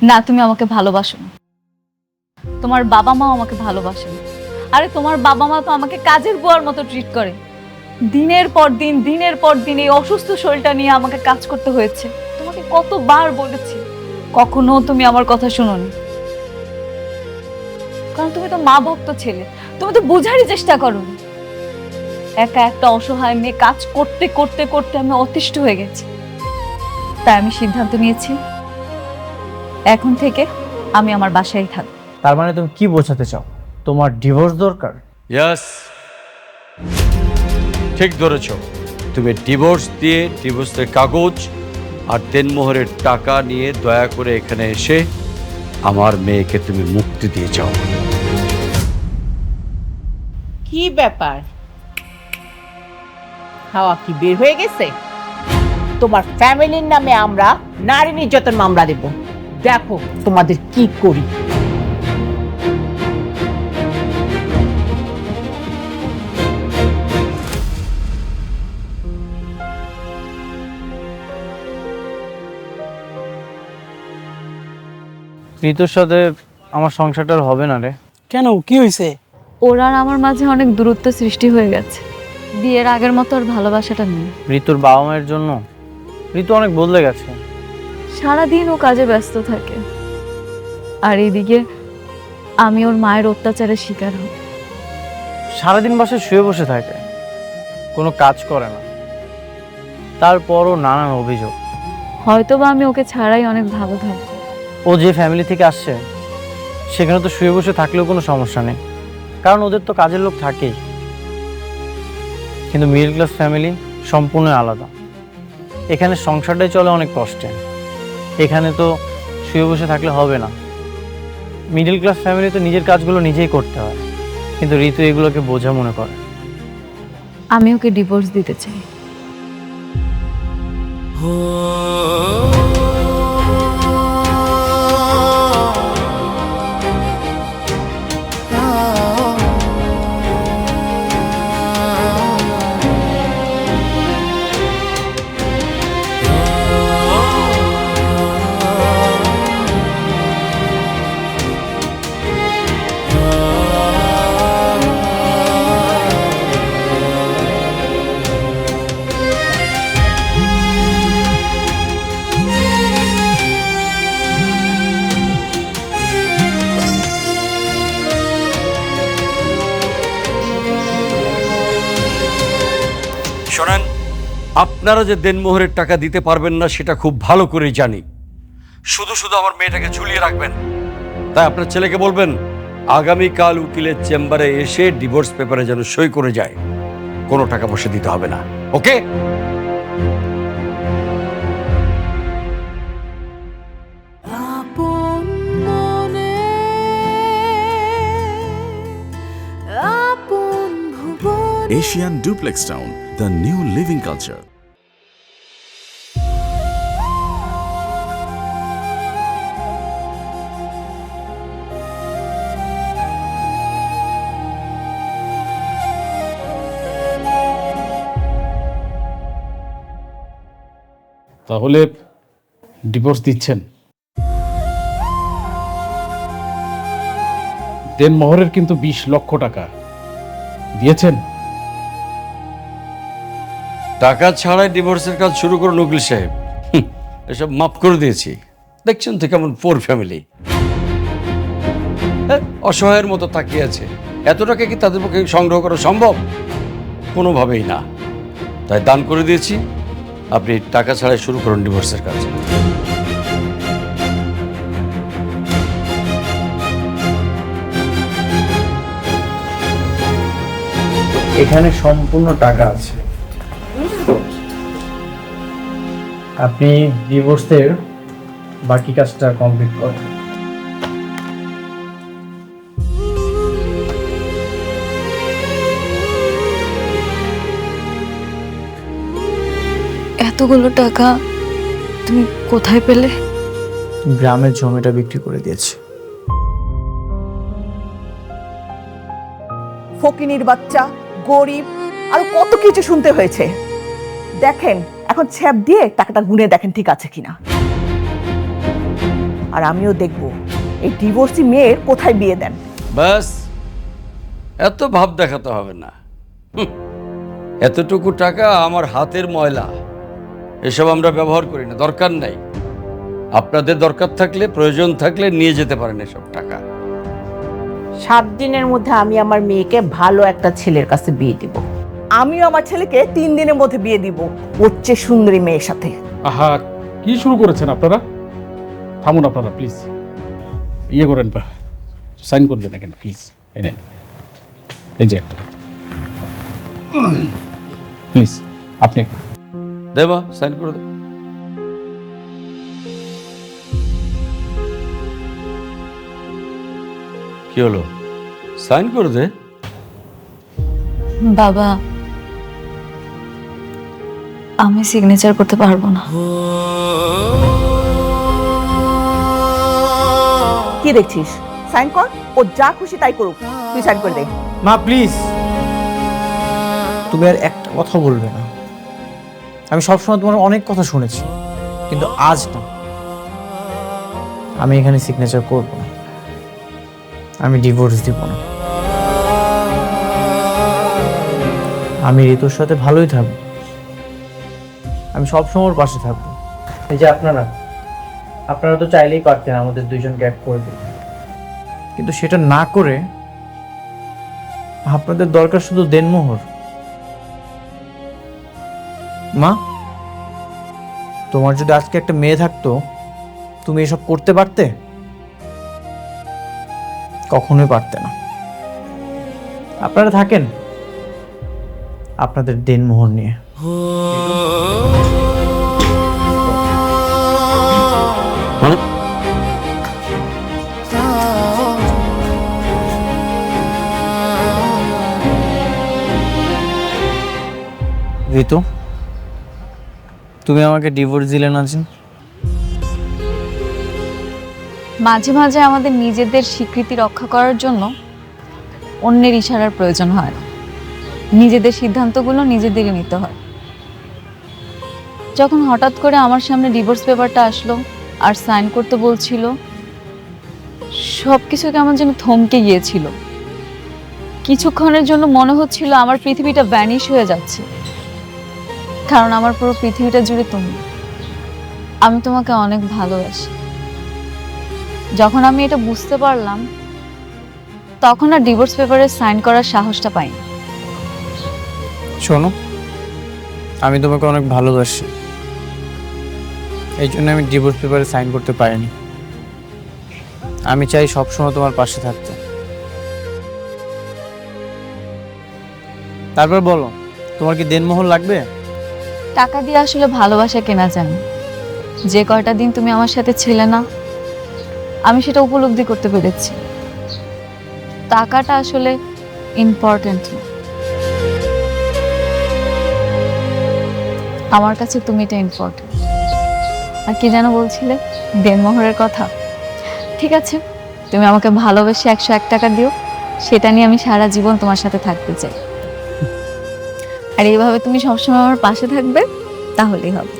না, তুমি আমাকে ভালোবাসো না। তোমার বাবা মাও আমাকে ভালোবাসে না। আরে তোমার বাবা মা তো আমাকে কাজের বুয়ার মতো ট্রিট করে। দিনের পর দিন এই অসুস্থ শরীরটা নিয়ে আমাকে কাজ করতে হয়েছে। তোমাকে কতবার বলেছি, কখনো তুমি আমার কথা শোনোনি। কারণ তুমি তো মা ভক্ত ছেলে, তুমি তো বোঝারই চেষ্টা করো। একা একটা অসহায় মেয়ে কাজ করতে করতে করতে আমি অতিষ্ঠ হয়ে গেছি। তাই আমি সিদ্ধান্ত নিয়েছি, এখন থেকে আমি আমার বাসায় থাকবো। তার মানে তুমি কি বোঝাতে চাও? তোমার ডিভোর্স দরকার? ইয়াস, ঠিক ধরেছ। তুমি ডিভোর্স দিয়ে ডিভোর্সের কাগজ আর দেনমোহরের টাকা নিয়ে দয়া করে এখানে এসে আমার মেয়েকে তুমি মুক্তি দিয়ে যাও। কি ব্যাপার, হাওয়া কি বের হয়ে গেছে? তোমার ফ্যামিলির নামে আমরা নারী নির্যাতন মামলা দেব। দেখো তোমাদের কি করি। ঋতুর সাথে আমার সংসারটা আর হবে না রে। কেন, কি হয়েছে? ওর আর আমার মাঝে অনেক দূরত্ব সৃষ্টি হয়ে গেছে। বিয়ের আগের মতো আর ভালোবাসাটা নেই। ঋতুর বাবা মায়ের জন্য ঋতু অনেক বদলে গেছে। সারাদিন ও কাজে ব্যস্ত থাকে, আর এইদিকে আমি ওর মায়ের অত্যাচারের শিকার হই। সারাদিন বাসায় শুয়ে বসে থাকে, কোনো কাজ করে না। তারপরও নানান অভিযোগ। হয়তোবা আমি ওকে ছাড়াই অনেক ভালো থাকবো। ও যে ফ্যামিলি থেকে আসছে সেখানে তো শুয়ে বসে থাকলেও কোনো সমস্যা নেই, কারণ ওদের তো কাজের লোক থাকেই। কিন্তু মিডল ক্লাস ফ্যামিলি সম্পূর্ণ আলাদা। এখানে সংসারটাই চলে অনেক কষ্টে। এখানে তো শুয়ে বসে থাকলে হবে না। মিডল ক্লাস ফ্যামিলি তো নিজের কাজগুলো নিজেই করতে হয়, কিন্তু ঋতু এগুলোকে বোঝা মনে করে। আমি ওকে ডিভোর্স দিতে চাই। শোনেন, আপনারা যে দেনমোহরের টাকা দিতে পারবেন না সেটা খুব ভালো করেই জানি। শুধু শুধু আমার মেয়েটাকে ঝুলিয়ে রাখবেন। তাই আপনার ছেলেকে বলবেন আগামীকাল উকিলের চেম্বারে এসে ডিভোর্স পেপারে যেন সই করে যায়। কোনো টাকা পয়সা দিতে হবে না, ওকে? Asian Duplex Town, the new living culture. তাহলে ডিভোর্স দিচ্ছেন? দেনমোহরের কিন্তু 20 লক্ষ টাকা দিয়েছেন। টাকা ছাড়াই ডিভোর্সের কাজ শুরু করুন উকিল সাহেব। এসব মাফ করে দিয়েছি। দেখছেন তো কেমন পোর ফ্যামিলি, অসহায়ের মতো তাকিয়ে আছে। এত টাকা কি তাদের পক্ষে সংগ্রহ করা সম্ভব? কোনোভাবেই না। তাই দান করে দিয়েছি। আপনি টাকা ছাড়াই শুরু করুন ডিভোর্সের কাজ। এখানে সম্পূর্ণ টাকা আছে। আপনি ডিভোর্সের বাকি কাজটা কমপ্লিট করেন। এতগুলো টাকা তুমি কোথায় পেলে? গ্রামের জমিটা বিক্রি করে দিয়েছি। ফকিনির বাচ্চা, গরিব, আর কত কিছু শুনতে হয়েছে। দেখেন এখন ছ্যাপ দিয়ে টাকাটা গুনে দেখেন ঠিক আছে কিনা। আর আমিও দেখব এই ডিভোর্সি মেয়ের কোথায় বিয়ে দেন। ব্যাস, এত ভাব দেখাতে হবে না। এতটুকু টাকা আমার হাতের ময়লা, এসব আমরা ব্যবহার করি না, দরকার নাই। আপনাদের দরকার থাকলে, প্রয়োজন থাকলে নিয়ে যেতে পারেন এসব টাকা। 7 দিনের মধ্যে আমি আমার মেয়েকে ভালো একটা ছেলের কাছে বিয়ে দিব। আমিও আমার ছেলেকে 3 দিনের মধ্যে বিয়ে দিব ওর চেয়ে সুন্দরী মেয়ের সাথে। আহা, কি শুরু করেছেন আপনারা? থামুন আপনারা প্লিজ, ইয়ে করেন, সাইন করবেন না কেন প্লিজ। এই যে একটা প্লিজ আপনি দেবা সাইন করে দে। কি হলো, সাইন করে দে। বাবা, আমি সিগনেচার করতে পারবো না। কি দেখছিস? সাইন কর, ও যা খুশি তাই করুক, তুই সাইন করে দে। মা প্লিজ, তুমি আর একটা কথা বলবে না। আমি সবসময় তোমার অনেক কথা শুনেছি, কিন্তু আজ না। আমি এখানে সিগনেচার করব না, আমি ডিভোর্স দিব না। আমি ঋতুর সাথে ভালোই থাকবো, আমি সবসময় ওর পাশে থাকবো। এই যে আপনারা তো চাইলেই পারতেন আমাদের দুইজনকে এক করে দিতে, কিন্তু সেটা না করে আপনাদের দরকার শুধু দেনমোহর। মা, তোমার যদি আজকে একটা মেয়ে থাকতো, তুমি এসব করতে পারতে? কখনোই পারতে না। আপনারা থাকেন আপনাদের দেনমোহর নিয়ে। ঋতু, তুমি আমাকে ডিভোর্স দিলে না যে? মাঝে মাঝে আমাদের নিজেদের স্বীকৃতি রক্ষা করার জন্য অন্যের ইশারার প্রয়োজন হয় না। নিজেদের সিদ্ধান্তগুলো নিজেদেরই নিতে হয়। যখন হঠাৎ করে আমার সামনে ডিভোর্স পেপারটা আসলো আর সাইন করতে বলছিল, সবকিছু কেমন যেন থমকে গিয়েছিল। কিছুক্ষণের জন্য মনে হচ্ছিল আমার পৃথিবীটা ভ্যানিশ হয়ে যাচ্ছে, কারণ আমার পুরো পৃথিবীটা জুড়ে তুমি। আমি তোমাকে অনেক ভালোবাসি। যখন আমি এটা বুঝতে পারলাম, তখন আর ডিভোর্স পেপারে সাইন করার সাহসটা পাইনি। শোনো, আমি তোমাকে অনেক ভালোবাসি, এই জন্য আমি ডিভোর্স পেপারে সাইন করতে পারিনি। আমি চাই সবসময় তোমার পাশে থাকতে। তারপর বলো, তোমার কি দেনমোহর লাগবে? টাকা দিয়ে আসলে ভালোবাসা কেনা যায় না। যে কয়টা দিন তুমি আমার সাথে ছিলে না, আমি সেটা উপলব্ধি করতে পেরেছি। টাকাটা আসলে ইম্পর্টেন্ট না, আমার কাছে তুমিটা ইম্পর্টেন্ট। আর কি যেন বলছিলে, দেনমোহরের কথা। ঠিক আছে, তুমি আমাকে ভালোবেসে 101 টাকা দিও, সেটা নিয়ে আমি সারা জীবন তোমার সাথে থাকতে চাই। আর এইভাবে তুমি সবসময় আমার পাশে থাকবে, তাহলেই হবে।